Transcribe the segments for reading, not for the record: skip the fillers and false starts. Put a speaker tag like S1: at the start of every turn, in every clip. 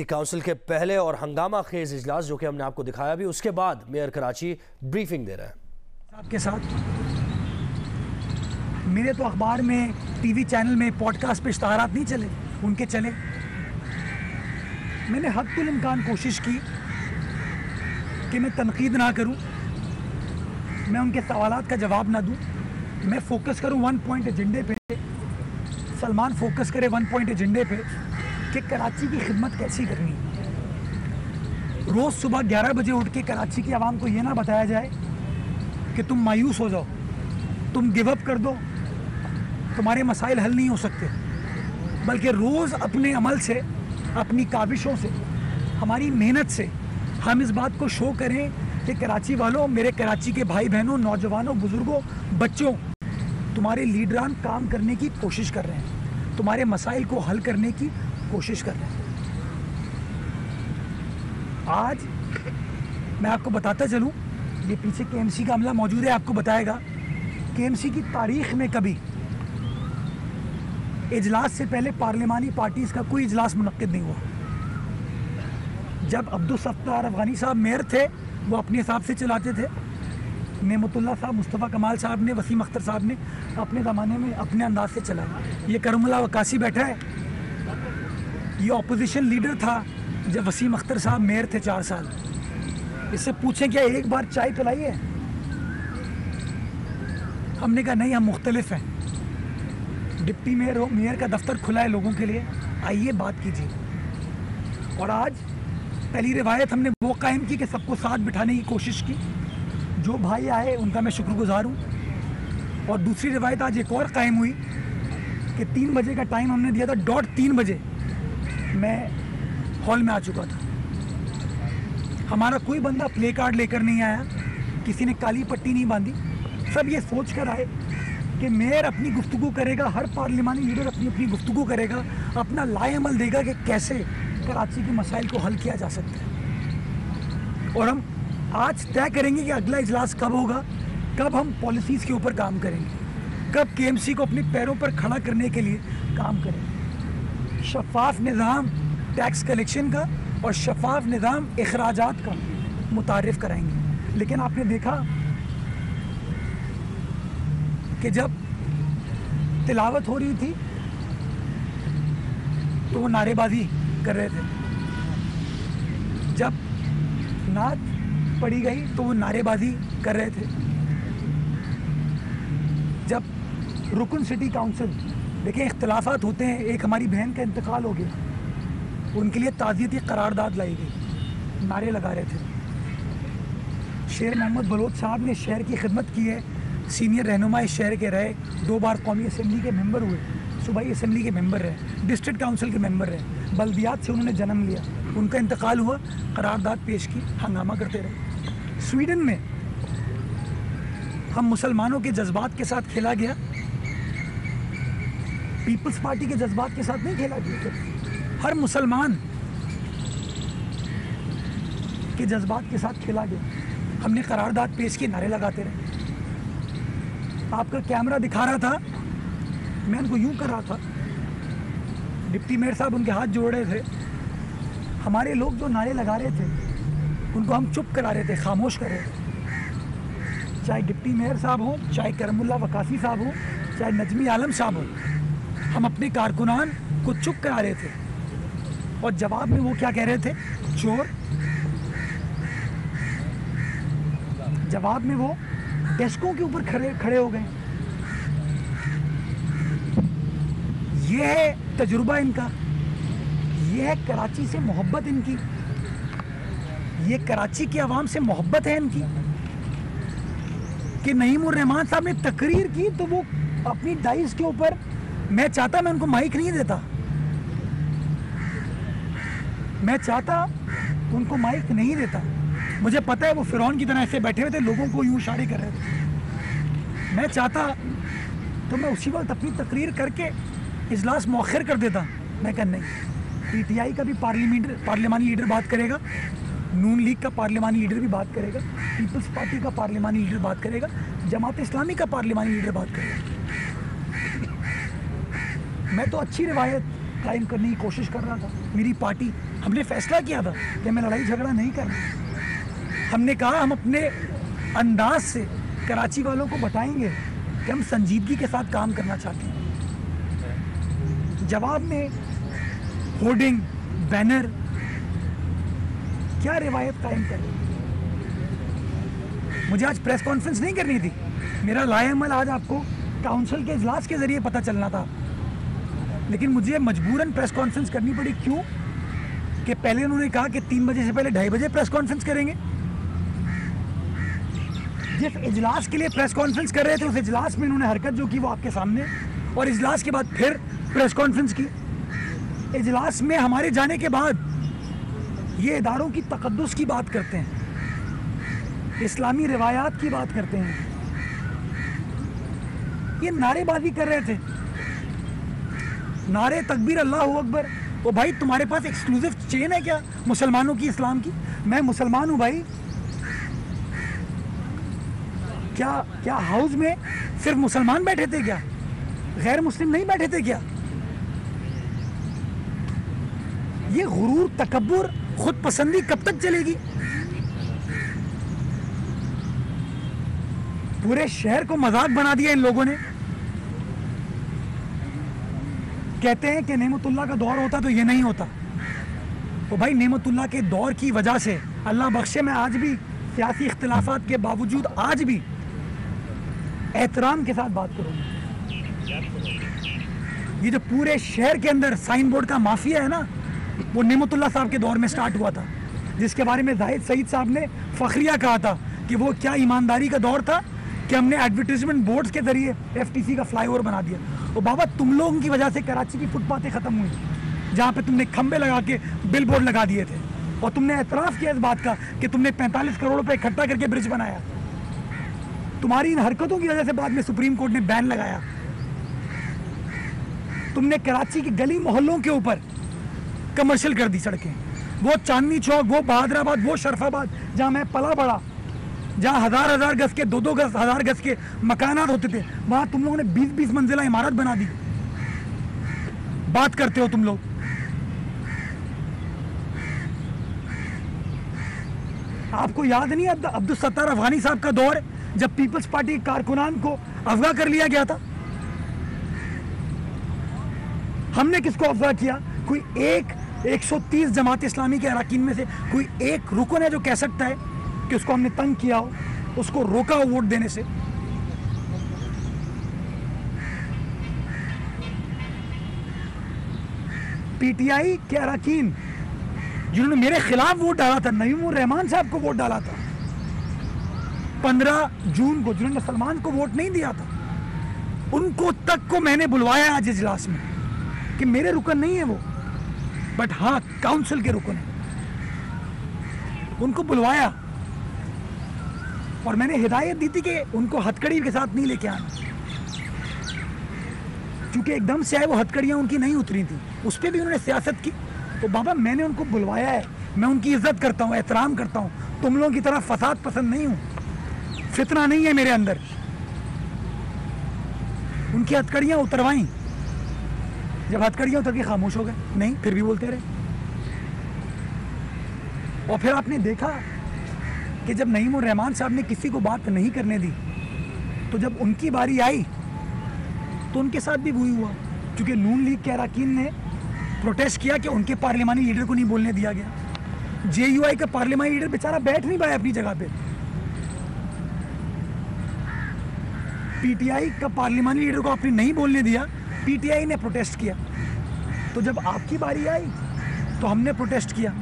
S1: Council के पहले और हंगामा खेज इजलास जो कि हमने आपको दिखाया भी, उसके बाद मेयर कराची ब्रीफिंग दे रहे हैं
S2: आपके साथ। मेरे तो अखबार में, टीवी चैनल में, पॉडकास्ट पे इश्तहारात नहीं चले, उनके चले। मैंने हद्दुल इम्कान कोशिश की कि मैं तनकीद ना करूं, मैं उनके सवालात का जवाब ना दूं, मैं फोकस करूं वन पॉइंट एजेंडे पे। सलमान फोकस करे वन पॉइंट एजेंडे पे कि कराची की खिदमत कैसी करनी है। रोज़ सुबह 11 बजे उठ के कराची की आवाम को ये ना बताया जाए कि तुम मायूस हो जाओ, तुम गिव अप कर दो, तुम्हारे मसाइल हल नहीं हो सकते, बल्कि रोज़ अपने अमल से, अपनी काविशों से, हमारी मेहनत से हम इस बात को शो करें कि कराची वालों, मेरे कराची के भाई बहनों, नौजवानों, बुज़ुर्गों, बच्चों, तुम्हारे लीडरान काम करने की कोशिश कर रहे हैं, तुम्हारे मसाइल को हल करने की कोशिश कर रहे हैं। आज मैं आपको बताता चलूं, ये पीछे केएमसी का अमला मौजूद है, आपको बताएगा केएमसी की तारीख में कभी इजलास से पहले पार्लिमानी पार्टीज का कोई इजलास मुनक्किद नहीं हुआ। जब अब्दुल सत्तार अफगानी साहब मेयर थे, वो अपने हिसाब से चलाते थे। नेमतुल्लाह साहब, मुस्तफ़ा कमाल साहब ने, वसीम अख्तर साहब ने अपने ज़माने में अपने अंदाज से चलाया। ये करमुल्लाह वकासी बैठा है, ये ऑपोजिशन लीडर था जब वसीम अख्तर साहब मेयर थे 4 साल। इससे पूछें क्या एक बार चाय पिलाई है? हमने कहा नहीं, हम मुख्तलिफ हैं। डिप्टी मेयर हो, मेयर का दफ्तर खुला है लोगों के लिए, आइए बात कीजिए। और आज पहली रिवायत हमने वो कायम की कि सबको साथ बिठाने की कोशिश की। जो भाई आए उनका मैं शुक्रगुजार हूँ। और दूसरी रिवायत आज एक और कायम हुई कि 3 बजे का टाइम हमने दिया था, डॉट 3 बजे मैं हॉल में आ चुका था। हमारा कोई बंदा प्ले कार्ड लेकर नहीं आया, किसी ने काली पट्टी नहीं बांधी। सब ये सोच कर आए कि मेयर अपनी गुफ्तगू करेगा, हर पार्लिमानी लीडर अपनी अपनी गुफ्तगू करेगा, अपना लाएअमल देगा कि कैसे कराची के मसाइल को हल किया जा सकता है। और हम आज तय करेंगे कि अगला इजलास कब होगा, कब हम पॉलिसीज़ के ऊपर काम करेंगे, कब केएमसी को अपने पैरों पर खड़ा करने के लिए काम करेंगे। शफाफ निज़ाम टैक्स कलेक्शन का और शफाफ निज़ाम अखराजात का मुतारिफ कराएंगे। लेकिन आपने देखा कि जब तिलावत हो रही थी तो वो नारेबाजी कर रहे थे, जब नात पड़ी गई तो वो नारेबाजी कर रहे थे, जब रुकन सिटी काउंसिल, देखें इख्तलाफात होते हैं, एक हमारी बहन का इंतकाल हो गया, उनके लिए ताज़ियती करारदाद लाई गई, नारे लगा रहे थे। शेर मोहम्मद बलोच साहब ने शहर की खिदमत की है, सीनियर रहनुमा इस शहर के रहे, 2 बार कौमी असम्बली के मेंबर हुए, सूबाई असम्बली के मेंबर रहे, डिस्ट्रिक्ट काउंसिल के मेंबर रहे, बल्दियात से उन्होंने जन्म लिया, उनका इंतकाल हुआ, करारदाद पेश की, हंगामा करते रहे। स्वीडन में हम मुसलमानों के जज्बात के साथ खेला गया, पीपल्स पार्टी के जज्बात के साथ नहीं खेला गया, हर मुसलमान के जज्बात के साथ खेला गया। हमने करारदाद पेश की, नारे लगाते रहे। आपका कैमरा दिखा रहा था, मैं उनको यूं कर रहा था, डिप्टी मेयर साहब उनके हाथ जोड़ रहे थे, हमारे लोग जो नारे लगा रहे थे उनको हम चुप करा रहे थे, खामोश कर रहे थे। चाहे डिप्टी मेयर साहब हो, चाहे करमुल्लाह वकासी साहब हो, चाहे नजमी आलम साहब हो, हम अपने कारकुनान को चुप करा रहे थे। और जवाब में वो क्या कह रहे थे? चोर। जवाब में वो डेस्कों के ऊपर खड़े हो गए। ये है तजुर्बा इनका, ये है कराची से मोहब्बत इनकी, ये कराची की आवाम से मोहब्बत है इनकी। कि नईमुर रहमान साहब ने तकरीर की तो वो अपनी डाइस के ऊपर, मैं चाहता मैं उनको माइक नहीं देता, मैं चाहता उनको माइक नहीं देता, मुझे पता है वो फिरौन की तरह ऐसे बैठे हुए थे, लोगों को यूं इशारे कर रहे थे। मैं चाहता तो मैं उसी वक्त अपनी तकरीर करके इजलास मौखर कर देता। मैं कह नहीं, पीटीआई का भी पार्लिमानी लीडर बात करेगा, नून लीग का पार्लिमानी लीडर भी बात करेगा, पीपल्स पार्टी का पार्लिमानी लीडर बात करेगा, जमात इस्लामी का पार्लिमानी लीडर बात करेगा। मैं तो अच्छी रिवायत कायम करने की कोशिश कर रहा था। मेरी पार्टी हमने फैसला किया था कि हमें लड़ाई झगड़ा नहीं करना। हमने कहा हम अपने अंदाज से कराची वालों को बताएंगे कि हम संजीदगी के साथ काम करना चाहते हैं। जवाब में होर्डिंग, बैनर, क्या रिवायत कायम करें। मुझे आज प्रेस कॉन्फ्रेंस नहीं करनी थी, मेरा लाएअमल आज आपको काउंसिल के इजलास के जरिए पता चलना था, लेकिन मुझे मजबूरन प्रेस कॉन्फ्रेंस करनी पड़ी। क्यों? कि पहले उन्होंने कहा कि 3 बजे से पहले 2:30 बजे प्रेस कॉन्फ्रेंस करेंगे। जिस इजलास के लिए प्रेस कॉन्फ्रेंस कर रहे थे उस इजलास में इन्होंने हरकत जो की वो आपके सामने, और इजलास के बाद फिर प्रेस कॉन्फ्रेंस की। इजलास में हमारे जाने के बाद ये इदारों की तकद्दुस की बात करते हैं, इस्लामी रिवायात की बात करते हैं, ये नारेबाजी कर रहे थे, नारे तकबीर अल्लाहु अकबर। ओ भाई, तुम्हारे पास एक्सक्लूसिव चेन है क्या मुसलमानों की, इस्लाम की? मैं मुसलमान हूं भाई। क्या हाउस में सिर्फ मुसलमान बैठे थे क्या? गैर मुस्लिम नहीं बैठे थे क्या? ये गुरूर, तकब्बुर, खुद पसंदी कब तक चलेगी? पूरे शहर को मजाक बना दिया इन लोगों ने। कहते हैं कि नेमतुल्लाह का दौर होता तो ये नहीं होता। तो भाई, नेमतुल्लाह के दौर की वजह से अल्लाह बख्शे, मैं आज भी सियासी इख्तिलाफात के बावजूद आज भी एहतराम के साथ बात करूंगा। ये जो पूरे शहर के अंदर साइन बोर्ड का माफिया है ना, वो नेमतुल्लाह साहब के दौर में स्टार्ट हुआ था, जिसके बारे में जाहिद सईद साहब ने फखरिया कहा था कि वो क्या ईमानदारी का दौर था कि हमने एडवर्टीजमेंट बोर्ड्स के जरिए एफटीसी का फ्लाईओवर बना दिया। और बाबा, तुम लोगों की वजह से कराची की फुटपाथें खत्म हुई, जहाँ पे तुमने खंबे लगा के बिल बोर्ड लगा दिए थे, और तुमने एतराफ़ किया इस बात का कि तुमने 45 करोड़ रुपए इकट्ठा करके ब्रिज बनाया। तुम्हारी इन हरकतों की वजह से बाद में सुप्रीम कोर्ट ने बैन लगाया। तुमने कराची की गली मोहल्लों के ऊपर कमर्शियल कर दी सड़कें, वो चांदनी चौक, वो बहादुराबाद, वो शरफाबाद, जहाँ मैं पला बड़ा, जहाँ हजार गज के, 2-2 गज, 1000 गज के मकानात होते थे, वहां तुम लोगों ने 20-20 मंजिला इमारत बना दी। बात करते हो तुम लोग। आपको याद नहीं है अब्दुल सत्तार अफगानी साहब का दौर, जब पीपल्स पार्टी के कारकुनान को अगवा कर लिया गया था? हमने किसको अगवा किया? कोई 130 जमात इस्लामी के अरकान में से कोई एक रुकन है जो कह सकता है कि उसको हमने तंग किया हो, उसको रोका हो वोट देने से? पीटीआई के अरकान जिन्होंने मेरे खिलाफ वोट डाला था, नईमुर रहमान साहब को वोट डाला था 15 जून को, जिन्होंने सलमान को वोट नहीं दिया था, उनको तक को मैंने बुलवाया आज इजलास में कि मेरे रुकन नहीं है वो, बट हाँ काउंसिल के रुकन है। उनको बुलवाया और मैंने हिदायत दी थी कि उनको हथकड़ी के साथ नहीं लेके आना, क्योंकि एकदम से आए वो हथकड़ियाँ उनकी नहीं उतरी थी, उस पर भी उन्होंने सियासत की। तो बाबा, मैंने उनको बुलवाया है, मैं उनकी इज्जत करता हूँ, एहतराम करता हूँ। तुम लोगों की तरह फसाद पसंद नहीं हूँ, फितना नहीं है मेरे अंदर। उनकी हथकड़ियाँ उतरवाई, जब हथकड़ियाँ उतर के खामोश हो गए, नहीं फिर भी बोलते रहे। और फिर आपने देखा कि जब नईमुर रहमान साहब ने किसी को बात नहीं करने दी, तो जब उनकी बारी आई तो उनके साथ भी वही हुआ, क्योंकि नून लीग के अरकान ने प्रोटेस्ट किया कि उनके पार्लिमानी लीडर को नहीं बोलने दिया गया। जेयूआई का पार्लिमानी लीडर बेचारा बैठ नहीं पाया अपनी जगह पे। पीटीआई का पार्लिमानी लीडर को आपने नहीं बोलने दिया, पीटीआई ने प्रोटेस्ट किया। तो जब आपकी बारी आई तो हमने प्रोटेस्ट किया,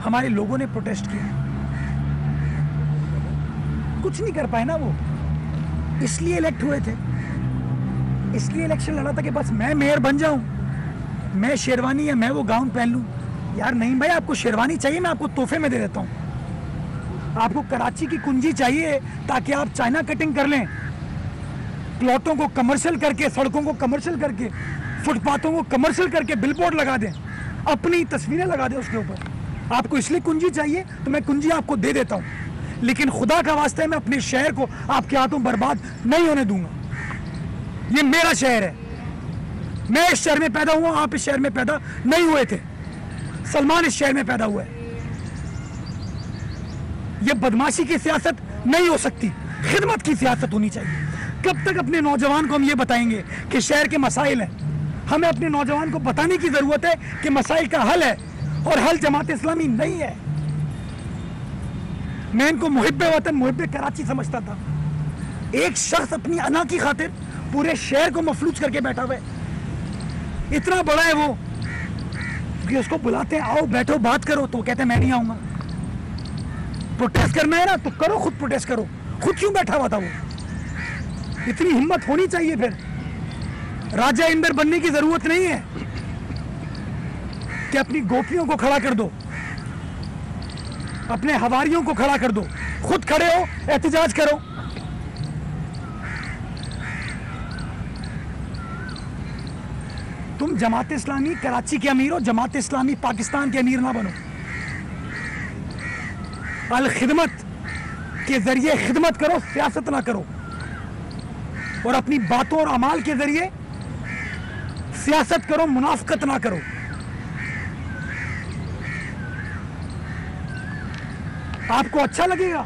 S2: हमारे लोगों ने प्रोटेस्ट किया। कुछ नहीं कर पाए ना वो, इसलिए इलेक्ट हुए थे, इसलिए इलेक्शन लड़ा था कि बस मैं मेयर बन जाऊं, मैं शेरवानी या मैं वो गाउन पहन लूं। यार नहीं भाई, आपको शेरवानी चाहिए, मैं आपको तोहफे में दे देता हूं। आपको कराची की कुंजी चाहिए ताकि आप चाइना कटिंग कर लें, प्लॉटों को कमर्शियल करके, सड़कों को कमर्शियल करके, फुटपाथों को कमर्शियल करके बिलबोर्ड लगा दें, अपनी तस्वीरें लगा दें उसके ऊपर। आपको इसलिए कुंजी चाहिए तो मैं कुंजी आपको दे देता हूं, लेकिन खुदा का वास्ता है मैं अपने शहर को आपके हाथों बर्बाद नहीं होने दूंगा। ये मेरा शहर है, मैं इस शहर में पैदा हुआ, आप इस शहर में पैदा नहीं हुए थे। सलमान इस शहर में पैदा हुआ है। यह बदमाशी की सियासत नहीं हो सकती, खिदमत की सियासत होनी चाहिए। कब तक अपने नौजवान को हम ये बताएंगे कि शहर के मसाइल हैं? हमें अपने नौजवान को बताने की जरूरत है कि मसाइल का हल है, और हल जमात इस्लामी नहीं है। मैं इनको मुहिब्बे वतन, मुहिब्बे कराची समझता था। एक शख्स अपनी अना की खातिर पूरे शहर को मफलूज करके बैठा हुआ है। इतना बड़ा है वो कि उसको बुलाते हैं, आओ बैठो बात करो, तो कहते हैं मैं नहीं आऊंगा। प्रोटेस्ट करना है ना तो करो, खुद प्रोटेस्ट करो। खुद क्यों बैठा हुआ था वो? इतनी हिम्मत होनी चाहिए। फिर राजा इंदर बनने की जरूरत नहीं है कि अपनी गोपियों को खड़ा कर दो, अपने हवारियों को खड़ा कर दो। खुद खड़े हो, एहतजाज करो। तुम जमात इस्लामी कराची के अमीर हो, जमात इस्लामी पाकिस्तान के अमीर ना बनो। अल खिदमत के जरिए खिदमत करो, सियासत ना करो। और अपनी बातों और अमाल के जरिए सियासत करो, मुनाफकत ना करो। आपको अच्छा लगेगा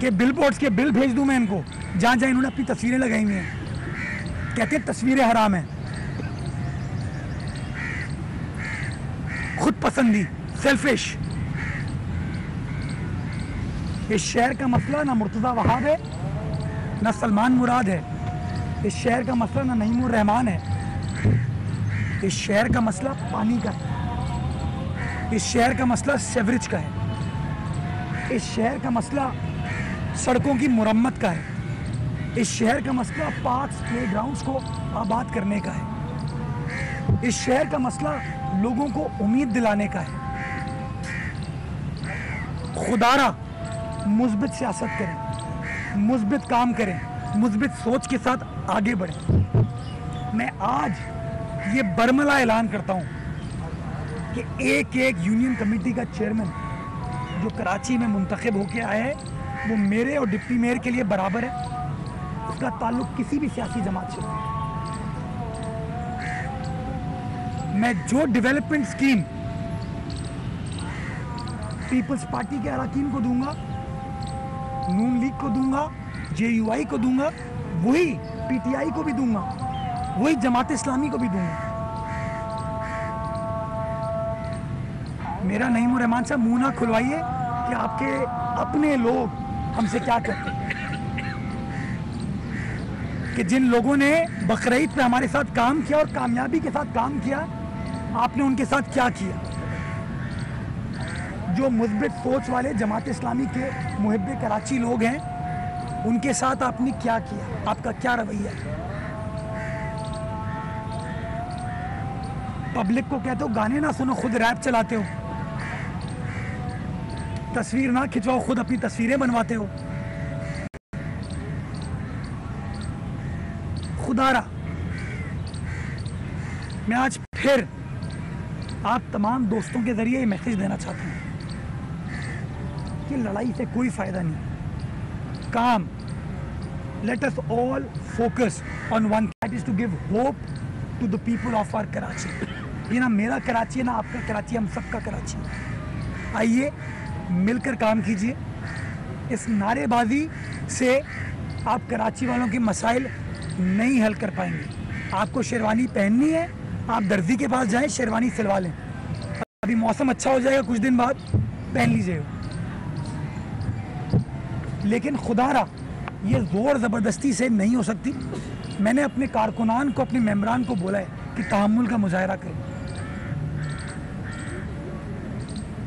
S2: कि बिलबोर्ड्स के बिल भेज दूं मैं इनको, जहां जहां इन्होंने अपनी तस्वीरें लगाई हुई हैं। कहते हैं तस्वीरें हराम हैं। खुद पसंदी, सेल्फिश। इस शहर का मसला ना मुर्तज़ा वहाब है, ना सलमान मुराद है। इस शहर का मसला ना नईमुर रहमान है। इस शहर का मसला पानी का है। इस शहर का मसला सेवरेज का है। इस शहर का मसला सड़कों की मुरम्मत का है। इस शहर का मसला पार्क्स, प्लेग्राउंड्स को आबाद करने का है। इस शहर का मसला लोगों को उम्मीद दिलाने का है। खुदारा मुस्बित सियासत करें, मुस्बित काम करें, मुस्बित सोच के साथ आगे बढ़ें। मैं आज ये बरमला ऐलान करता हूं कि एक एक यूनियन कमेटी का चेयरमैन जो कराची में मुंतखब होके आए हैं वो मेरे और डिप्टी मेयर के लिए बराबर है। उसका ताल्लुक किसी भी सियासी जमात से नहीं। मैं जो डेवलपमेंट स्कीम पीपल्स पार्टी के अरकान को दूंगा, नून लीग को दूंगा, JUI को दूंगा, वही PTI को भी दूंगा, वही जमात इस्लामी को भी दूंगा। मेरा नईमुर रहमान साहब मुंह ना खुलवाइए कि आपके अपने लोग हमसे क्या करते हैं। कि जिन लोगों ने बकरीद पे हमारे साथ काम किया और कामयाबी के साथ काम किया, आपने उनके साथ क्या किया? जो मुस्बित सोच वाले जमात इस्लामी के मुहिब्बे कराची लोग हैं, उनके साथ आपने क्या किया? आपका क्या रवैया है? पब्लिक को कहते हो गाने ना सुनो, खुद रैप चलाते हो। तस्वीर ना खिंचवाओ, खुद अपनी तस्वीरें बनवाते हो। खुदारा मैं आज फिर आप तमाम दोस्तों के जरिए ये मैसेज देना चाहता हूं कि लड़ाई से कोई फायदा नहीं। काम, let us all focus on one, that is to give hope to the people of our Karachi. ये ना मेरा कराची है ना आपका कराची, हम सबका कराची। आइए मिलकर काम कीजिए। इस नारेबाजी से आप कराची वालों के मसाइल नहीं हल कर पाएंगे। आपको शेरवानी पहननी है, आप दर्जी के पास जाएं, शेरवानी सिलवा लें। अभी मौसम अच्छा हो जाएगा, कुछ दिन बाद पहन लीजिएगा। लेकिन खुदारा ये जोर ज़बरदस्ती से नहीं हो सकती। मैंने अपने कारकुनान को, अपने मेंबरान को बोला है कि तहम्मुल का मुजाहरा करें।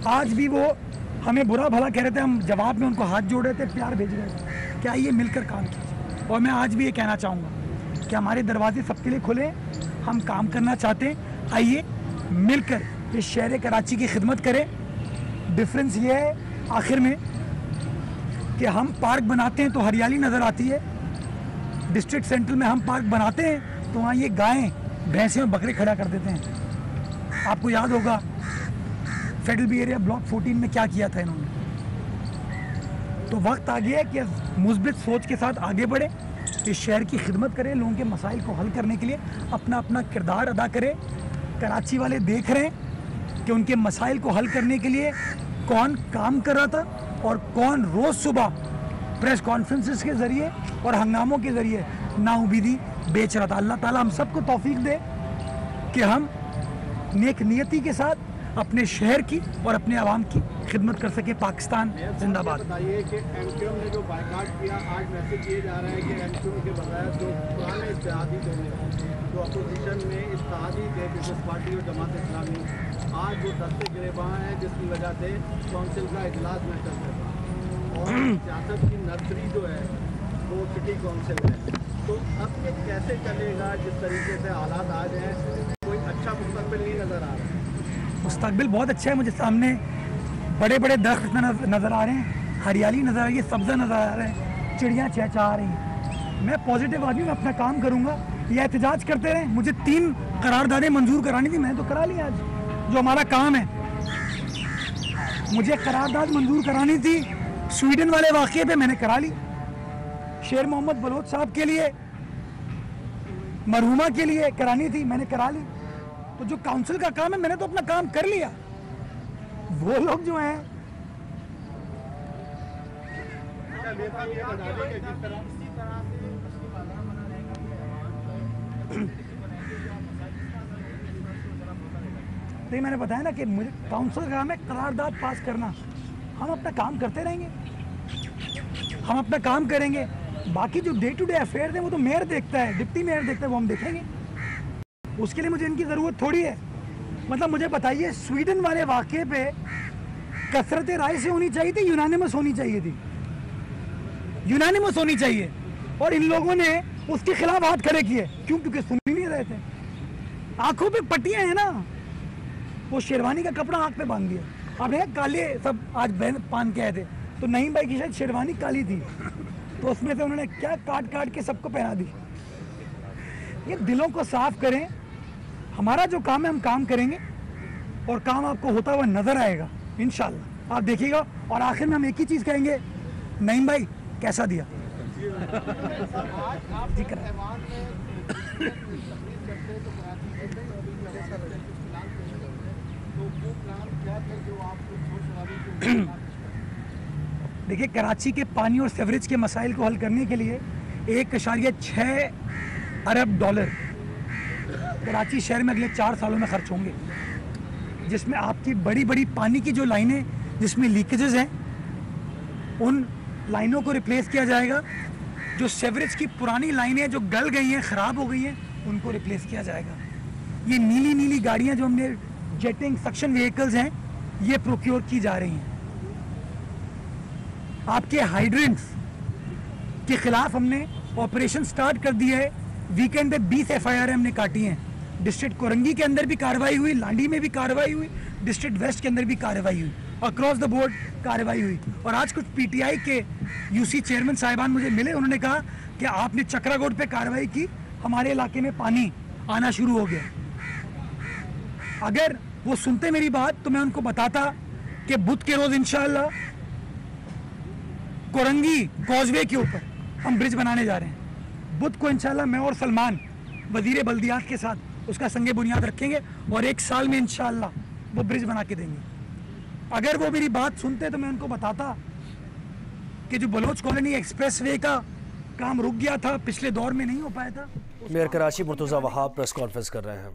S2: आज भी वो हमें बुरा भला कह रहे थे, हम जवाब में उनको हाथ जोड़ रहे थे, प्यार भेज रहे थे कि आइए मिलकर काम कीजिए। और मैं आज भी ये कहना चाहूँगा कि हमारे दरवाजे सबके लिए खुले, हम काम करना चाहते हैं। आइए मिलकर इस शहर कराची की खिदमत करें। डिफरेंस ये है आखिर में कि हम पार्क बनाते हैं तो हरियाली नज़र आती है। डिस्ट्रिक्ट सेंट्रल में हम पार्क बनाते हैं तो वहाँ ये गायें, भैंसें और बकरे खड़ा कर देते हैं। आपको याद होगा फेडरल बी एरिया ब्लॉक 14 में क्या किया था इन्होंने। तो वक्त आ गया है कि मुस्बित सोच के साथ आगे बढ़े, इस शहर की खिदमत करें, लोगों के मसाइल को हल करने के लिए अपना अपना किरदार अदा करें। कराची वाले देख रहे हैं कि उनके मसाइल को हल करने के लिए कौन काम कर रहा था और कौन रोज़ सुबह प्रेस कॉन्फ्रेंसेस के ज़रिए और हंगामों के ज़रिए नाउमीदी बेच रहा था। अल्लाह ताला हम सबको तौफीक दे कि हम नेक नियति के साथ अपने शहर की और अपने आवाम की खिदमत कर सके। पाकिस्तान जिंदाबाद।
S3: बताइए कि एमक्यूएम ने जो बायकॉट किया, आज मैसेज किए जा रहा है कि एमक्यूएम के बजाय जो पुराने इत्तेहादी दल हैं, जो अपोजिशन में इत्तेहादी थे, पीपल्स पार्टी और जमात इस्लामी, आज वो दस्ते गिरेबान हैं, जिसकी वजह से काउंसिल का इजलास में चल रहा है और सियासत की नर्सरी जो है वो सिटी काउंसिल है। तो अब ये कैसे चलेगा? जिस तरीके से हालात आज हैं, कोई अच्छा मुस्तकबिल नहीं नज़र आ रहा है।
S2: मुस्तकबिल बहुत अच्छा है। मुझे सामने बड़े बड़े दरख्त नज़र आ रहे हैं, हरियाली नज़र आ रही है, सब्ज़ा नज़र आ रहा है, चिड़ियाँ चहचहा रही हैं। मैं पॉजिटिव आदमी, मैं अपना काम करूँगा। ये एहतजाज करते रहे। मुझे 3 करारदादें मंजूर करानी थी, मैंने तो करा ली। आज जो हमारा काम है, मुझे करारदाद मंजूर करानी थी स्वीडन वाले वाक़े पे, मैंने करा ली। शेर मोहम्मद बलोच साहब के लिए, मरहुमा के लिए करानी थी, मैंने करा ली। तो जो काउंसिल का काम है, मैंने तो अपना काम कर लिया। वो लोग जो हैं नहीं, मैंने बताया ना कि मुझे काउंसिल का काम है करारदाद पास करना। हम अपना काम करते रहेंगे, हम अपना काम करेंगे। बाकी जो डे टू डे अफेयर है वो तो मेयर देखता है, डिप्टी मेयर देखता है, वो हम देखेंगे। उसके लिए मुझे इनकी ज़रूरत थोड़ी है। मतलब मुझे बताइए, स्वीडन वाले वाक़े पे कसरत राय से होनी चाहिए थी, यूनानिमस होनी चाहिए थी, यूनानिमस होनी चाहिए। और इन लोगों ने उसके खिलाफ हाथ खड़े किए। क्यों? क्योंकि सुन ही नहीं रहे थे। आंखों पे पट्टियां हैं ना, वो शेरवानी का कपड़ा आंख पे बांध दिया। अब है काले सब आज बहन पान के आए थे, तो नईम भाई की शायद शेरवानी काली थी, तो उसमें से उन्होंने क्या काट काट के सबको पहना दी। ये दिलों को साफ करें। हमारा जो काम है हम काम करेंगे और काम आपको होता हुआ नजर आएगा इंशाल्लाह, आप देखिएगा। और आखिर में हम एक ही चीज़ कहेंगे, नईम भाई कैसा दिया जी करा। देखिए, कराची के पानी और सेवरेज के मसाइल को हल करने के लिए 1.6 अरब डॉलर कराची शहर में अगले 4 सालों में खर्च होंगे, जिसमें आपकी बड़ी बड़ी पानी की जो लाइनें जिसमें लीकेजेस हैं, उन लाइनों को रिप्लेस किया जाएगा। जो सेवरेज की पुरानी लाइनें जो गल गई हैं, ख़राब हो गई हैं, उनको रिप्लेस किया जाएगा। ये नीली नीली गाड़ियाँ जो हमने जेटिंग सक्शन व्हीकल्स हैं, ये प्रोक्योर की जा रही हैं। आपके हाइड्रेंट्स के खिलाफ हमने ऑपरेशन स्टार्ट कर दिया है। वीकेंड पे 20 FIR हमने काटी हैं। डिस्ट्रिक्ट कोरंगी के अंदर भी कार्रवाई हुई, लांडी में भी कार्रवाई हुई, डिस्ट्रिक्ट वेस्ट के अंदर भी कार्रवाई हुई, अक्रॉस द बोर्ड कार्रवाई हुई। और आज कुछ PTI के UC चेयरमैन साहिबान मुझे मिले, उन्होंने कहा कि आपने चक्रागोड पे कार्रवाई की, हमारे इलाके में पानी आना शुरू हो गया। अगर वो सुनते मेरी बात तो मैं उनको बताता कि बुध के रोज इंशाअल्लाह कोरंगी कॉजवे के ऊपर हम ब्रिज बनाने जा रहे हैं। बुध को इंशाअल्लाह मैं और सलमान वजीर बल्दियात के साथ उसका संगे बुनियाद रखेंगे और 1 साल में इंशाअल्लाह वो ब्रिज बना के देंगे। अगर वो मेरी बात सुनते तो मैं उनको बताता कि जो बलोच कॉलोनी एक्सप्रेसवे का काम रुक गया था, पिछले दौर में नहीं हो पाया था।
S1: Mayor Karachi Murtaza Wahab press conference कर रहे हैं।